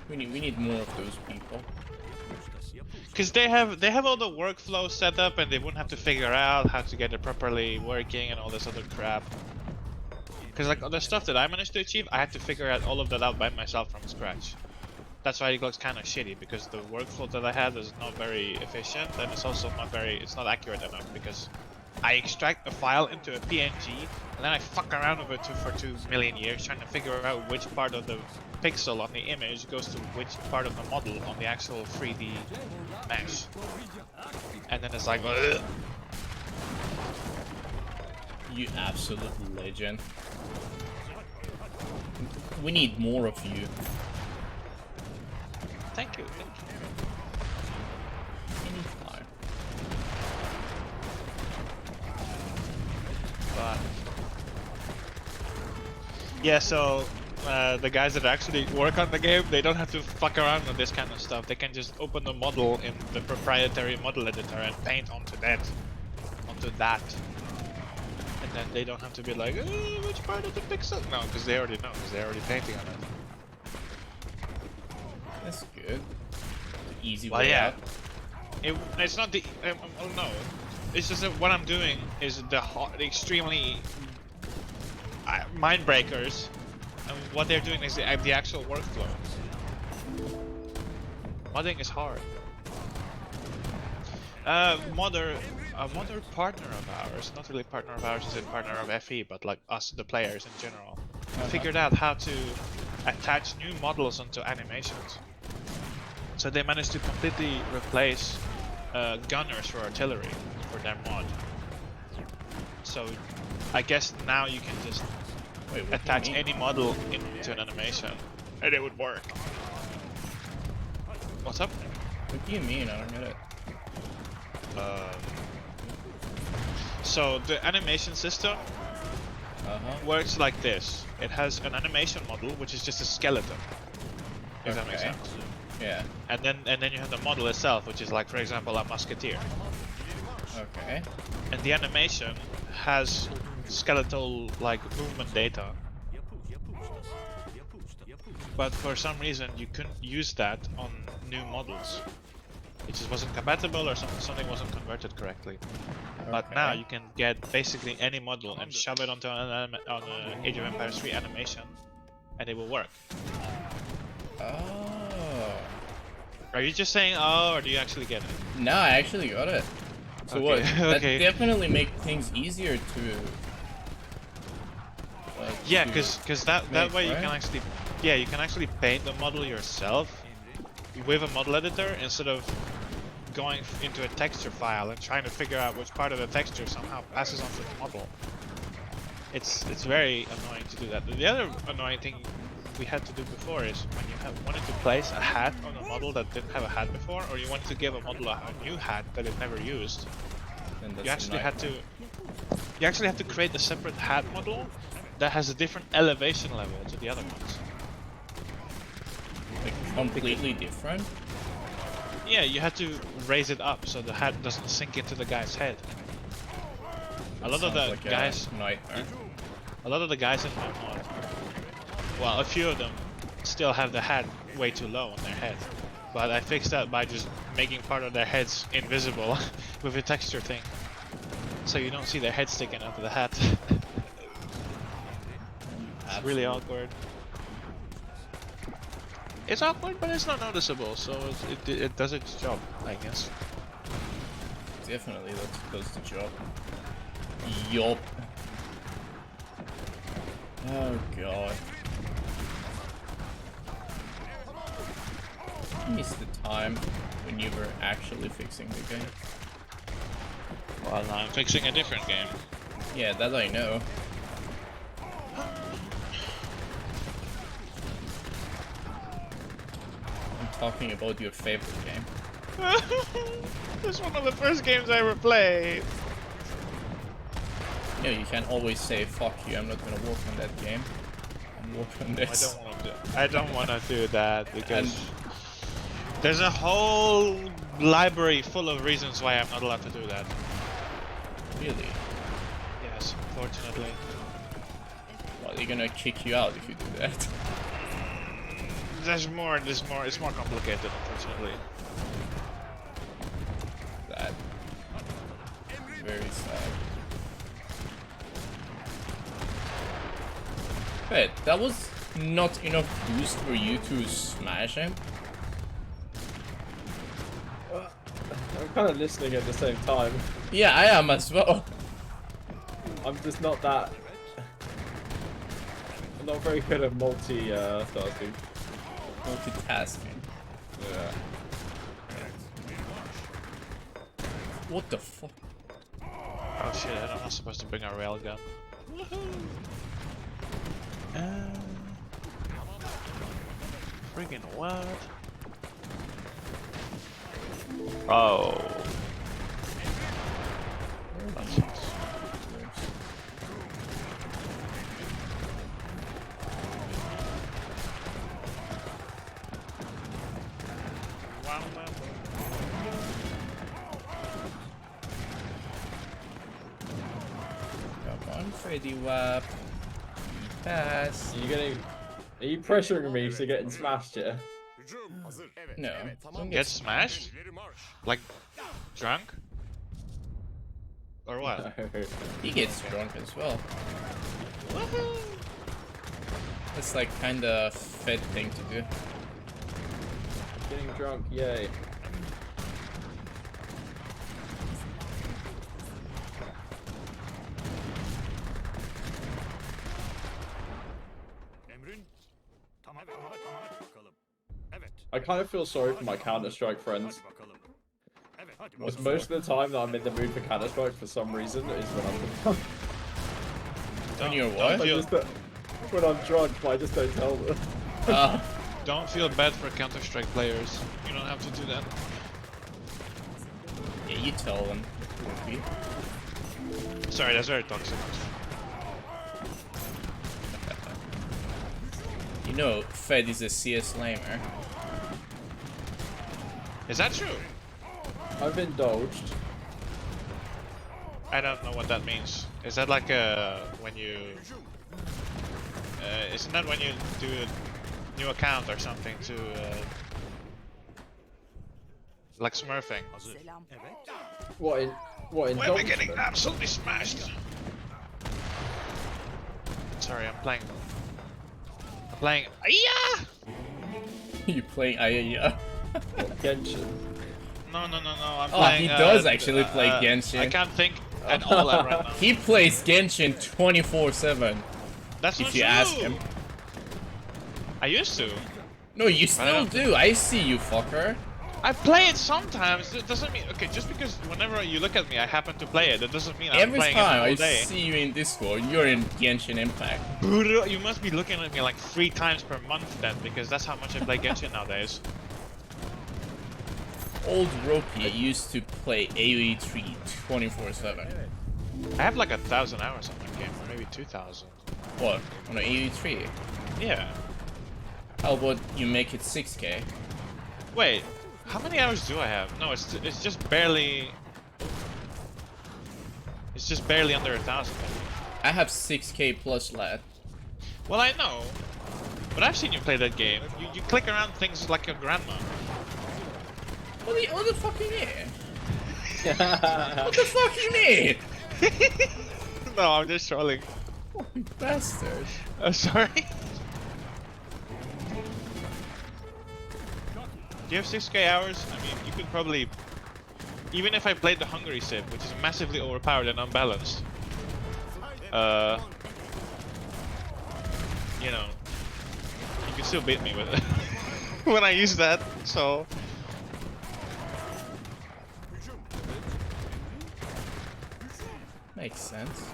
We need more of those people. Because they have all the workflow set up, and they wouldn't have to figure out how to get it properly working and all this other crap. Because like all the stuff that I managed to achieve, I had to figure out all of that out by myself from scratch. That's why it looks kind of shitty, because the workflow that I had is not very efficient, and it's also it's not accurate enough, because I extract a file into a PNG, and then I fuck around with it for 2 million years, trying to figure out which part of the pixel on the image goes to which part of the model on the actual 3D mesh. And then it's like, ugh. You absolute legend. We need more of you. Thank you. Anytime. But yeah, so the guys that actually work on the game, they don't have to fuck around with this kind of stuff. They can just open the model in the proprietary model editor and paint onto that. And then they don't have to be like, which part of the pixel? No, because they already know, because they're already painting on it. That's good. Easy Well, way yeah. out. It's not the. Oh no. It's just that what I'm doing is the extremely mind breakers, and what they're doing is the actual workflow. Modding is hard. A modder partner of ours, not really partner of ours, is a partner of FE, but like us, the players in general, figured out how to attach new models onto animations. So they managed to completely replace gunners for artillery for their mod. So I guess now you can just attach any model into an animation and it would work. What's up? What do you mean? I don't get it. So the animation system works like this. It has an animation model, which is just a skeleton. If that makes sense. Yeah. And then you have the model itself, which is like, for example, a musketeer. Okay. And the animation has skeletal like movement data. But for some reason you couldn't use that on new models. It just wasn't compatible or something wasn't converted correctly. But now you can get basically any model and shove it onto an Age of Empires 3 animation and it will work. Oh. Are you just saying oh, or do you actually get it? No, I actually got it. So Okay, what? That okay. definitely makes things easier to. Like, Yeah, because that way you right? can actually paint the model yourself with a model editor instead of going into a texture file and trying to figure out which part of the texture somehow passes onto the model. It's very annoying to do that. The other annoying thing we had to do before is when you wanted to place a hat on a model that didn't have a hat before, or you wanted to give a model a new hat that it never used. You actually had to create a separate hat model that has a different elevation level to the other ones. Like completely different. Yeah, you had to raise it up so the hat doesn't sink into the guy's head. A lot of the guys, a lot of the guys in my mod, well, a few of them still have the hat way too low on their head. But I fixed that by just making part of their heads invisible with a texture thing. So you don't see their head sticking out of the hat. It's really awkward. It's awkward, but it's not noticeable, so it does its job, I guess. Definitely, that does the job. Yup. Oh god. I missed the time when you were actually fixing the game. Well, now I'm fixing a different game. Yeah, that I know. I'm talking about your favorite game. This is one of the first games I ever played. You know, you can always say, fuck you, I'm not gonna work on that game. I'm working on this. I don't want to do that because there's a whole library full of reasons why I'm not allowed to do that. Really? Yes, unfortunately. Well, they're gonna kick you out if you do that. It's more complicated, unfortunately. That. Very sad. But that was not enough boost for you to smash him. I'm kind of listening at the same time. Yeah, I am as well. I'm just not that. I'm not very good at multi-tasking. Multitasking. Yeah. What the fuck? Oh shit, I'm not supposed to bring a railgun. Friggin' what? Oh. Come on, Freddy Wap. Pass. Are you pressuring me to getting smashed here? Hücum hazır. Evet. No. Evet. Tamam. Don't Get get smashed? İleri marş. Like, drunk? Or what? He gets drunk as well. That's like kinda fed thing to do. Getting drunk, yay. Emrin. Tamam. Hadi bakalım. Evet. I kind of feel sorry for my Counter-Strike friends. Hadi bakalım. Evet. Hadi Because bakalım. most of the time that I'm in the mood for Counter-Strike for some reason is when I'm When you're Don't what? feel, when I'm drunk, but I just don't tell them. don't feel bad for Counter-Strike players. You don't have to do that. Yeah, you tell them. Sorry, that's very toxic. You know, Fed is a CS lamer. Is that true? I've indulged. I don't know what that means. Is that like when you... isn't that when you do a new account or something to... like smurfing? Hazır. Selam. Evet. What Why am I indulgement? getting absolutely smashed? Sorry, I'm playing... Yeah! You playing aoeIIIde? Genshin. No, I'm Oh, playing... he does actually play Genshin. I can't think at all right now. He plays Genshin 24/7. That's not If you true! ask him. I used to. No, you still do. I see you, fucker. I play it sometimes. It doesn't mean... Okay, just because whenever you look at me, I happen to play it, it doesn't mean I'm Every playing time it all I day. see you in Discord, you're in Genshin Impact. You must be looking at me like 3 times per month then, because that's how much I play Genshin nowadays. Old Ropey used to play aoeIIIde 24/7. I have like 1,000 hours on that game, or maybe 2,000. What? On aoeIIIde? Yeah. How about you make it 6k? Wait, how many hours do I have? No, it's just barely... It's just barely under 1,000. I have 6k plus, lad. Well, I know, but I've seen you play that game. You click around things like your grandma. What the fuck you mean? What the fuck you mean? No, I'm just trolling. You bastard. Sorry. Do you have 6k hours? I mean, you could probably... Even if I played the Hungary Civ, which is massively overpowered and unbalanced, you know, you can still beat me with it when I use that, so... Makes sense.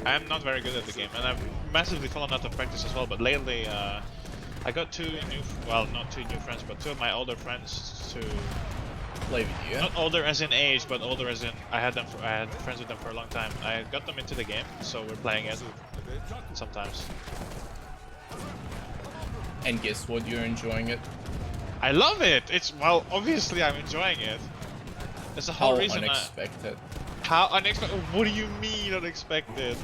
I'm not very good at the game, and I've massively fallen out of practice as well, but lately, I got 2 new... Well, not 2 new friends, but 2 of my older friends to... Play with you. Not older as in age, but older as in I had friends with them for a long time. I got them into the game, so we're playing it sometimes. And guess what? You're enjoying it. I love it. It's well, obviously I'm enjoying it. That's the whole How reason. unexpected. How unexpected? What do you mean unexpected?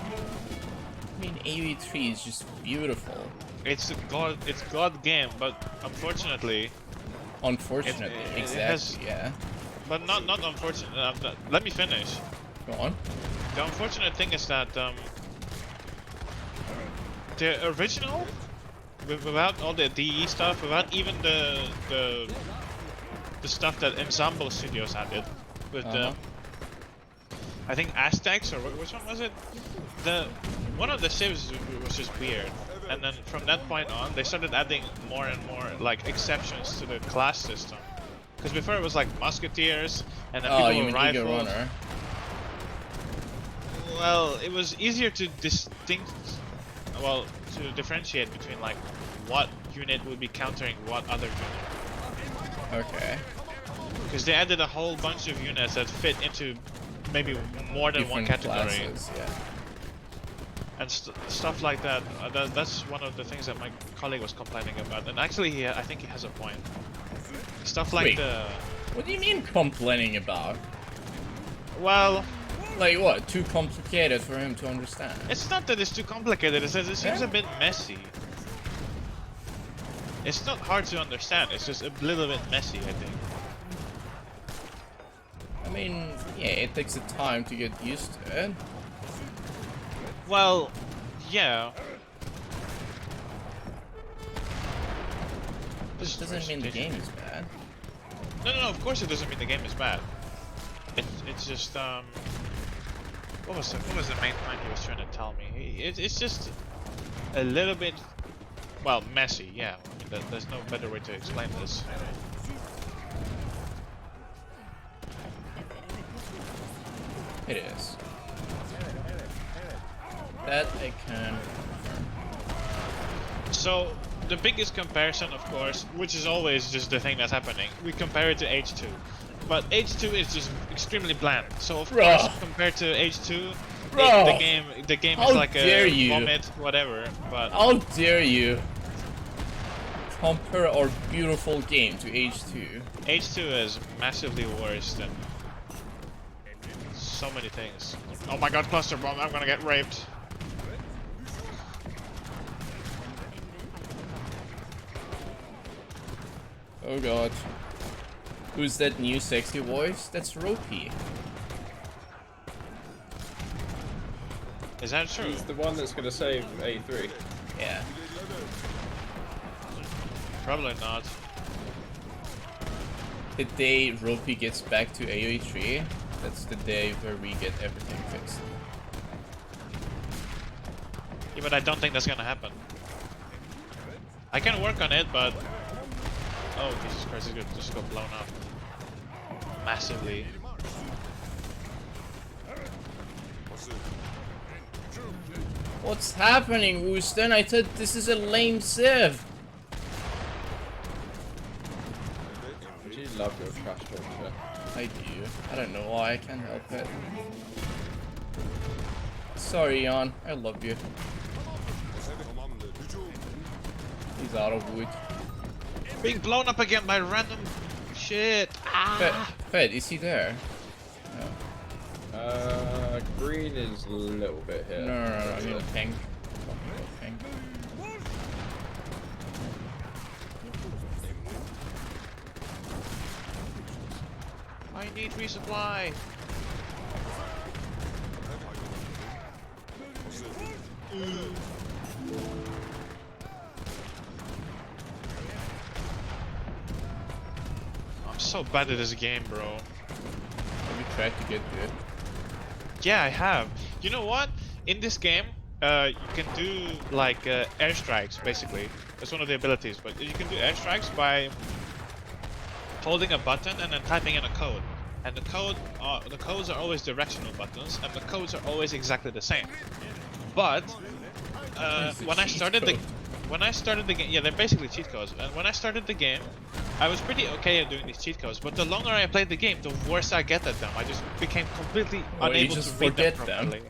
I mean, aoeIIIide is just beautiful. It's God game, but unfortunately. Unfortunately, it exactly. has- Yeah. But not unfortunate. Let me finish. Go on. The unfortunate thing is that the original, without all the DE stuff, without even the stuff that Ensemble Studios added, with the I think Aztecs or which one was it? One of the civs was just weird, and then from that point on, they started adding more and more like exceptions to the class system. Because before it was like musketeers, and then Oh, people you with mean Eager rifles. Runner? Well, it was easier to to differentiate between like what unit would be countering what other unit. Okay. Because they added a whole bunch of units that fit into maybe more than one Different category. classes, yeah. And stuff like that. That's one of the things that my colleague was complaining about. And actually, I think he has a point. Stuff like Wait. the... What do you mean complaining about? Well, Like what? Too complicated for him to understand? it's not that it's too complicated, it's that it seems Yeah. a bit messy. It's not hard to understand, it's just a little bit messy, I think. I mean, yeah, it takes a time to get used to it. Well, yeah. Jesus Doesn't Christ, mean the Jason. game is bad. No, of course it doesn't mean the game is bad. It's just what was the main point he was trying to tell me? It's just a little bit, well, messy. Yeah, I mean, there's no better way to explain this. It is. That I can. So the biggest comparison, of course, which is always just the thing that's happening, we compare it to H2. But H2 is just extremely bland. So of Bruh. course, compared to H2, Bruh. the game How is like dare a you. vomit, whatever. But How dare you compare our beautiful game to H2? H2 is massively worse than so many things. Oh my god, cluster bomb! I'm gonna get raped. Oh god. Who's that new sexy voice? That's Ropey. Is that true? He's the one that's going to save A3. Yeah. Probably not. The day Ropey gets back to aoeIIIe, that's the day where we get everything fixed. Yeah, but I don't think that's gonna happen. I can work on it, but oh Jesus Christ, it just got blown up massively. What's happening, Wooston? I thought this is a lame civ. Do you love your trash talk? I do. I don't know why, I can't help it. Sorry, Jan. I love you. He's out of wood. Being blown up again by random shit. Ah! Fed, is he there? Green is a little bit here. No, I mean pink. Pink. I need resupply. I'm so bad at this game, bro. Have you tried to get good? Yeah, I have. You know what? In this game, you can do like airstrikes, basically. That's one of the abilities, but you can do airstrikes by holding a button and then typing in a code. And the codes are always directional buttons, and the codes are always exactly the same. But when I started the game, yeah, they're basically cheat codes. And when I started the game, I was pretty okay at doing these cheat codes. But the longer I played the game, the worse I get at them. I just became completely unable to read them properly.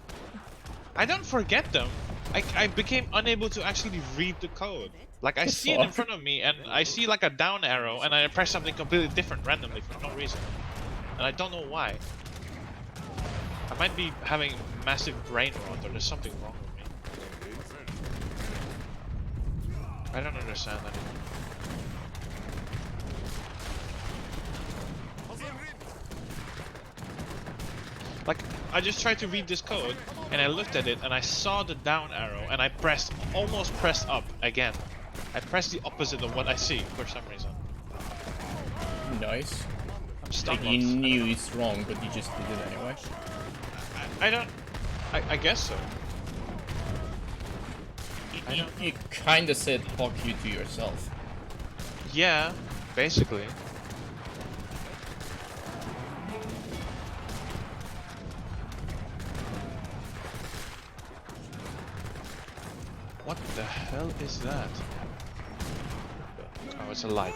I don't forget them. I became unable to actually read the code. Like I see it in front of me, and I see like a down arrow, and I press something completely different randomly for no reason. And I don't know why. I might be having massive brain rot, or there's something wrong with me. I don't understand that. Like, I just tried to read this code, and I looked at it, and I saw the down arrow, and I almost pressed up again. I pressed the opposite of what I see for some reason. Nice. I'm stuck. Like you knew it's wrong, but you just did it anyway. I guess so. You kinda said fuck you to yourself. Yeah, basically. What the hell is that? Oh, it's a light.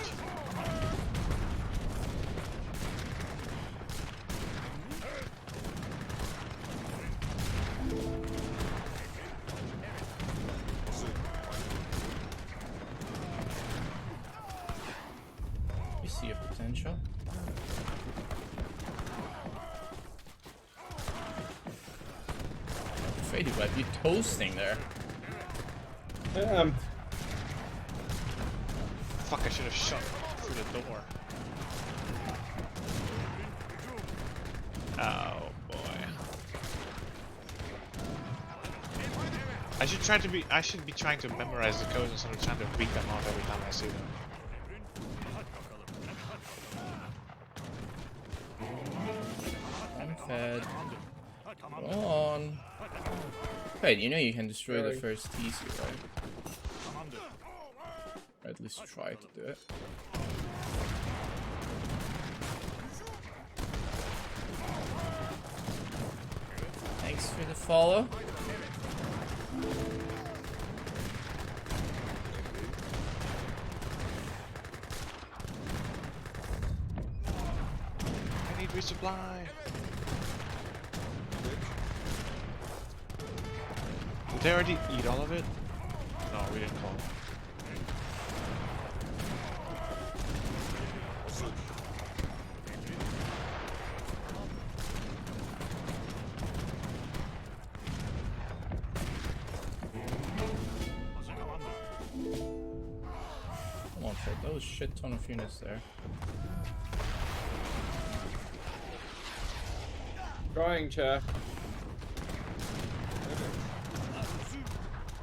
You see a potential. Faded web, you toasting there. Fuck, I should have shot through the door. Oh boy. I should be trying to memorize the codes instead of trying to beat them off every time I see them. Come on. Wait, you know you can destroy the Very. first TC, right? Or at least try to do it. Thanks for the follow. I need resupply. Did they already eat all of it? No, we didn't call. Come on, Fred. That was a shit ton of units there. Drying chair.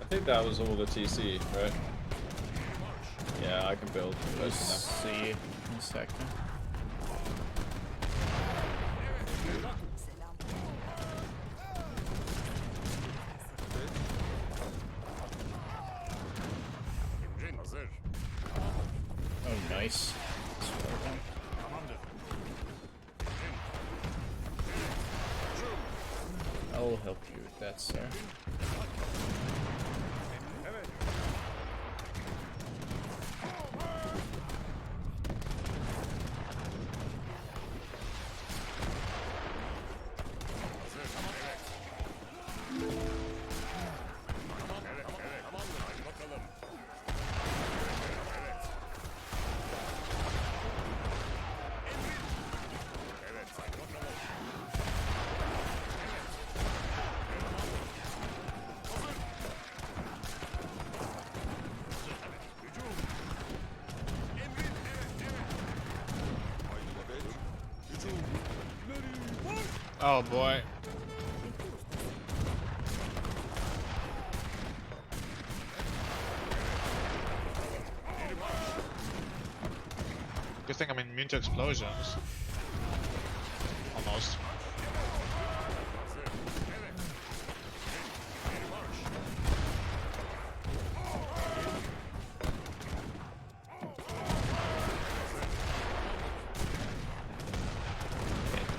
I think that was all the TC, right? Yeah, I can build. Let's Close see in a second. Selam. Emrin hazır. Oh, nice. Score them. I'll help you with that, sir. Hadi bakalım. Evet, hadi bakalım. Hücum. Emrin, evet. Haydi bakalım. Hücum. İleri marş. Oh boy. Good thing I'm immune to explosions. Almost.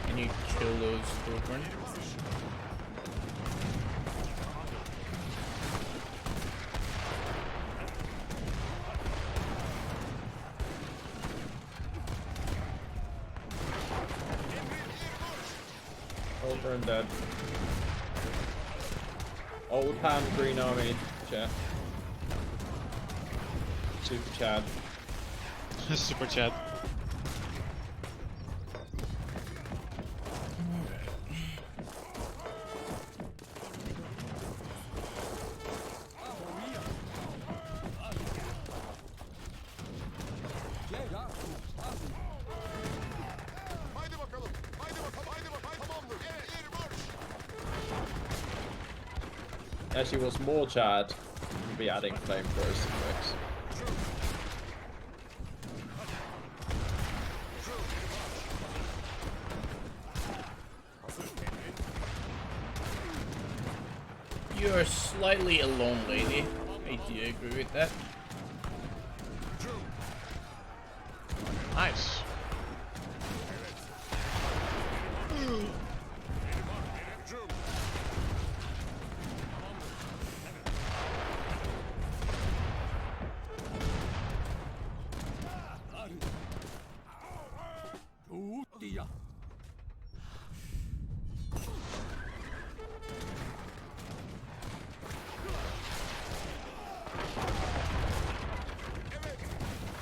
Can you kill those Goburn? Over and dead. Old hand green army chat. Super Chad. Super chat. Haydi bakalım. Haydi bakalım. Haydi bakalım. Tamamdır. Evet, ileri marş. Actually, what's more Chad, we'll be adding flamethrowers to the mix. You are slightly alone, lady. I do agree with that. Nice. Tuuttia.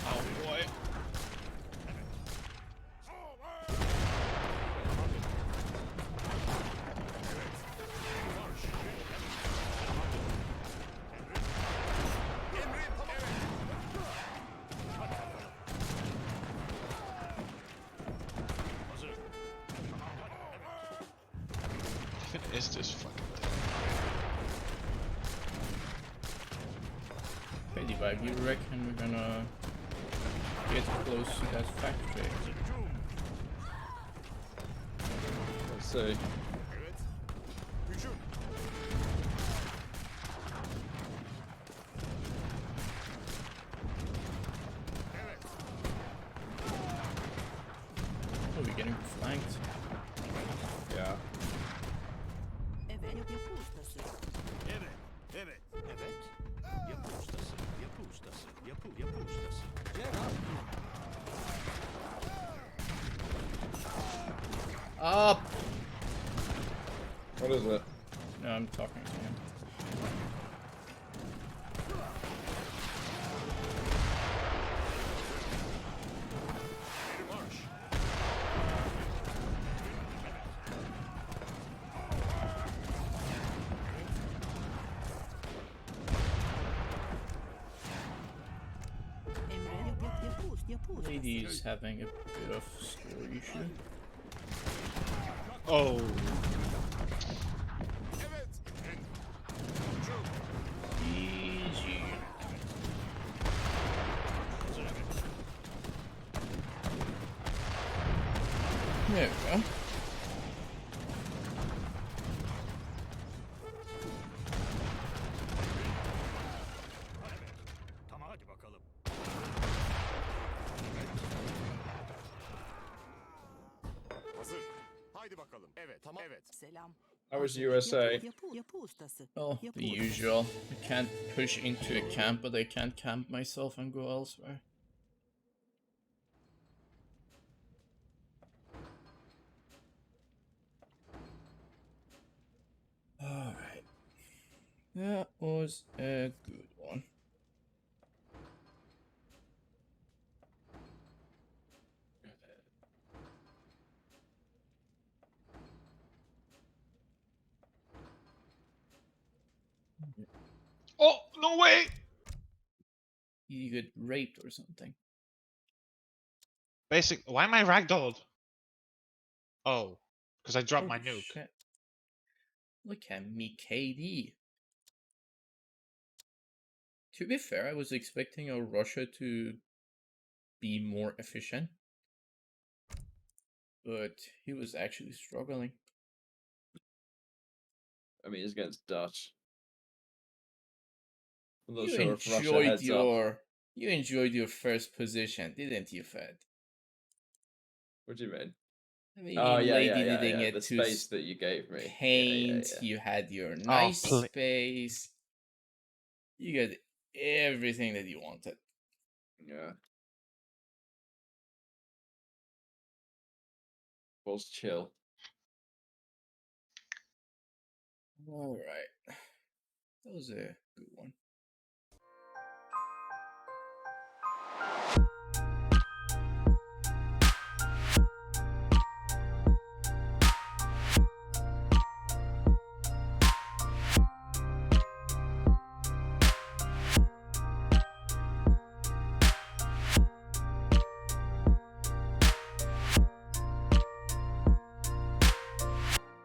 Oh boy. Even is this fucking thing? Pretty vibe. You reckon we're gonna get close to that factory? Let's see. Up! What is it? No, I'm talking to him. Marş. Emre yapı ustası. Lady's having a bit of score issue. Oh. Evet. Easy. There we go. Tamam hadi bakalım. Hazır. Haydi bakalım. Evet. Tamam. Evet. Selam. How was USA? Yapı ustası. Oh, Yapı the ustası. usual. I can't push into a camp, but I can't camp myself and go elsewhere. Alright. That was a good one. Oh, no way! You get raped or something. Why am I ragdolled? Oh, because I dropped my Oh, nuke. shit. Look at me, KD. To be fair, I was expecting our Russia to be more efficient, but he was actually struggling. I mean, it's against Dutch. I'm not You sure if Russia enjoyed heads up. you enjoyed your first position, didn't you, Fed? What do you mean? I mean, Oh, yeah, Lady yeah, yeah, didn't yeah. get The to space that you gave me. Yeah, paint. yeah, yeah. You had your Oh, nice space. You got everything that you wanted. Yeah. Was chill. All right, that was a good one.